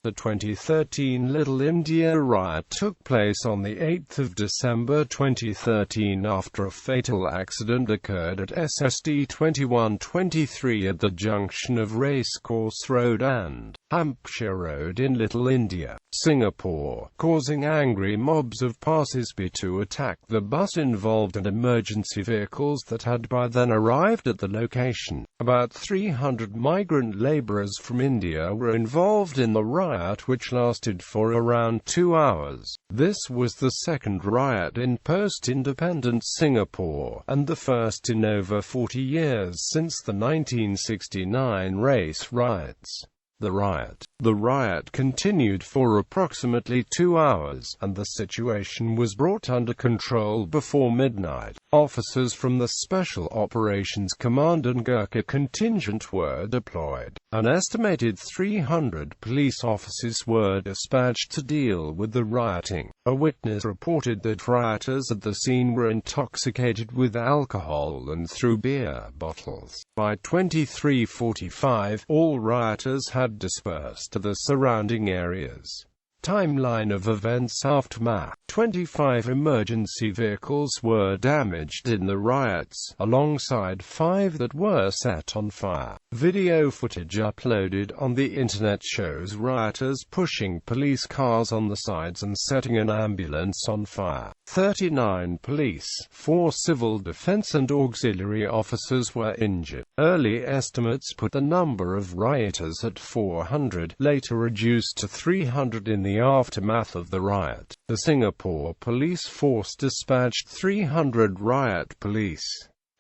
The 2013 Little India riot took place on 8 December 2013 after a fatal accident occurred at SSD 2123 at the junction of Racecourse Road and Hampshire Road in Little India, Singapore, causing angry mobs of passersby to attack the bus involved and emergency vehicles that had by then arrived at the location. About 300 migrant labourers from India were involved in the riot, which lasted for around 2 hours. This was the second riot in post-independent Singapore, and the first in over 40 years since the 1969 race riots. The riot continued for approximately 2 hours, and the situation was brought under control before midnight. Officers from the Special Operations Command and Gurkha contingent were deployed. An estimated 300 police officers were dispatched to deal with the rioting. A witness reported that rioters at the scene were intoxicated with alcohol and threw beer bottles. By 23:45, all rioters had dispersed to the surrounding areas. Timeline of events aftermath. 25 emergency vehicles were damaged in the riots, alongside 5 that were set on fire. Video footage uploaded on the internet shows rioters pushing police cars on the sides and setting an ambulance on fire. 39 police, 4 civil defense and auxiliary officers were injured. Early estimates put the number of rioters at 400, later reduced to 300 in the aftermath of the riot. The Singapore police force dispatched 300 riot police.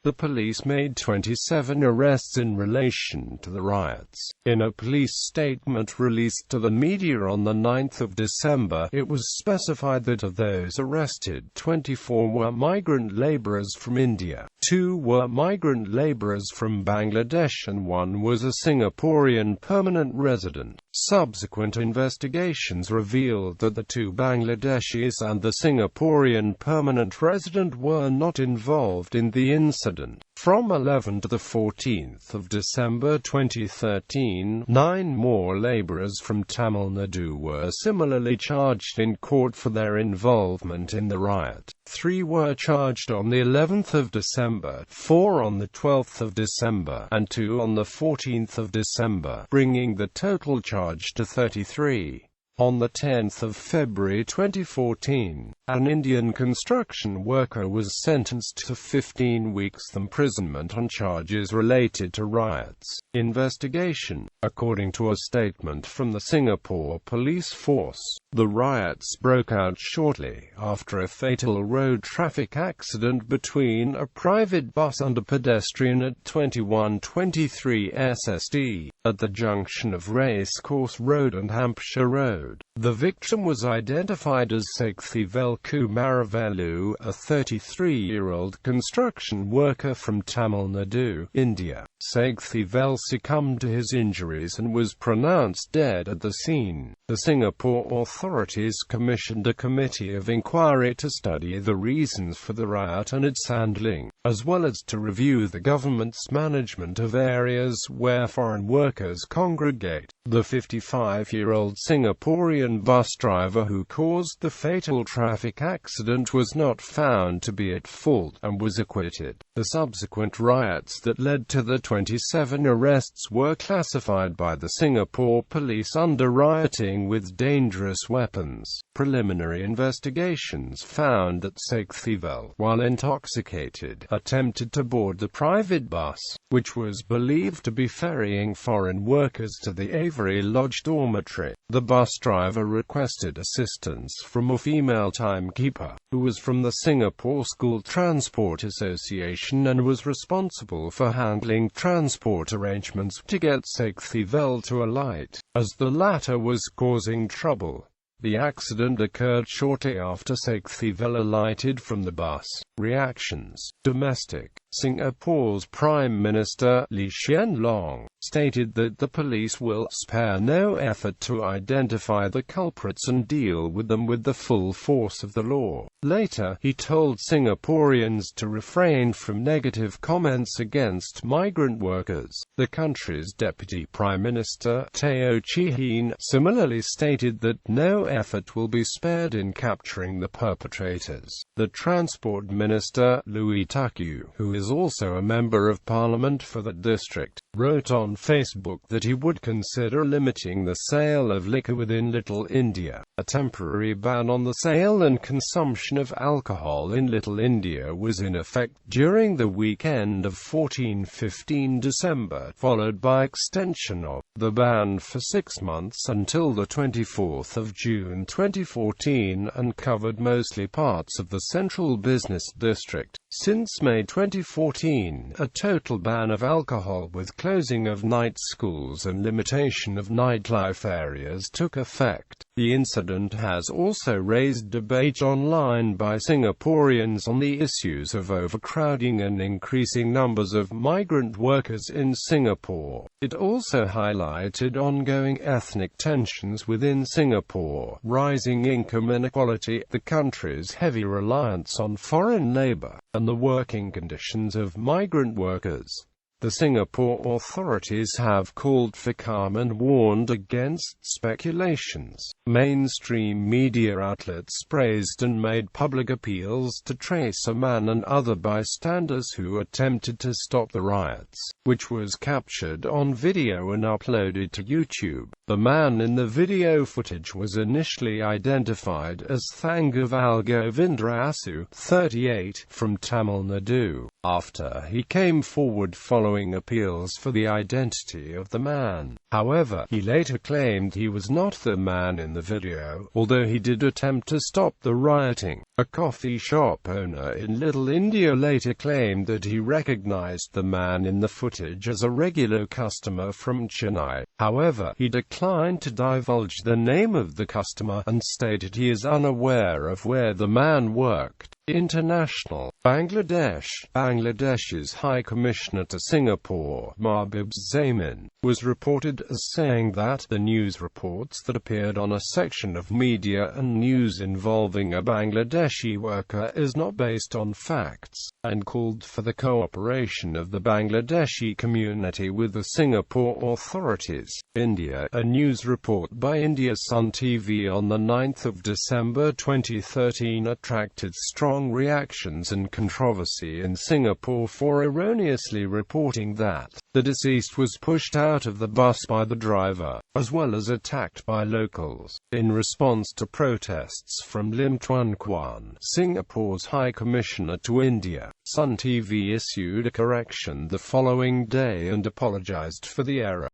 The police made 27 arrests in relation to the riots. In a police statement released to the media on 9 December, it was specified that of those arrested, 24 were migrant labourers from India, 2 were migrant labourers from Bangladesh and 1 was a Singaporean permanent resident. Subsequent investigations revealed that the 2 Bangladeshis and the Singaporean permanent resident were not involved in the incident. From 11 to 14 December 2013, 9 more labourers from Tamil Nadu were similarly charged in court for their involvement in the riot. 3 were charged on the 11th of December, 4 on the 12th of December, and 2 on the 14th of December, bringing the total charge to 33. On 10 February 2014, an Indian construction worker was sentenced to 15 weeks imprisonment on charges related to riots. Investigation. According to a statement from the Singapore police force, the riots broke out shortly after a fatal road traffic accident between a private bus and a pedestrian at 2123 SSD, at the junction of Racecourse Road and Hampshire Road. The victim was identified as Sekthivel Kumaravelu, a 33-year-old construction worker from Tamil Nadu, India. Sekthivel succumbed to his injuries and was pronounced dead at the scene. The Singapore authorities commissioned a committee of inquiry to study the reasons for the riot and its handling, as well as to review the government's management of areas where foreign workers congregate. The 55-year-old Singaporean bus driver who caused the fatal traffic accident was not found to be at fault, and was acquitted. The subsequent riots that led to the 27 arrests were classified by the Singapore police under rioting with dangerous weapons. Preliminary investigations found that Sekthivel, while intoxicated, attempted to board the private bus, which was believed to be ferrying foreign workers to the Avery Lodge dormitory. The bus driver requested assistance from a female timekeeper, who was from the Singapore School Transport Association and was responsible for handling transport arrangements to get Sekthivel to alight, as the latter was causing trouble. The accident occurred shortly after Sekthivel alighted from the bus. Reactions. Domestic. Singapore's Prime Minister, Lee Hsien Loong, stated that the police will spare no effort to identify the culprits and deal with them with the full force of the law. Later, he told Singaporeans to refrain from negative comments against migrant workers. The country's Deputy Prime Minister, Teo Chee Hean, similarly stated that no effort will be spared in capturing the perpetrators. The Transport Minister, Louis Taku, who is also a Member of Parliament for that district, wrote on Facebook that he would consider limiting the sale of liquor within Little India. A temporary ban on the sale and consumption of alcohol in Little India was in effect during the weekend of 14-15 December, followed by extension of the ban for 6 months until the 24th of June 2014 and covered mostly parts of the central business district. Since May 2014, a total ban of alcohol with closing of night schools and limitation of nightlife areas took effect. The incident has also raised debate online by Singaporeans on the issues of overcrowding and increasing numbers of migrant workers in Singapore. It also highlighted ongoing ethnic tensions within Singapore, rising income inequality, the country's heavy reliance on foreign labor, and the working conditions of migrant workers. The Singapore authorities have called for calm and warned against speculations. Mainstream media outlets praised and made public appeals to trace a man and other bystanders who attempted to stop the riots, which was captured on video and uploaded to YouTube. The man in the video footage was initially identified as Thangaval Govindrasu, 38, from Tamil Nadu, after he came forward following appeals for the identity of the man. However, he later claimed he was not the man in the video, although he did attempt to stop the rioting. A coffee shop owner in Little India later claimed that he recognized the man in the footage as a regular customer from Chennai. However, he declined to divulge the name of the customer and stated he is unaware of where the man worked. International. Bangladesh's High Commissioner to Singapore, Mahbub Zaman, was reported as saying that the news reports that appeared on a section of Media and News involving a Bangladeshi worker is not based on facts, and called for the cooperation of the Bangladeshi community with the Singapore authorities. India. A news report by India Sun TV on the 9th of December 2013 attracted strong reactions and controversy in Singapore for erroneously reporting that the deceased was pushed out of the bus by the driver, as well as attacked by locals. In response to protests from Lim Tuan Kwan, Singapore's High Commissioner to India, Sun TV issued a correction the following day and apologized for the error.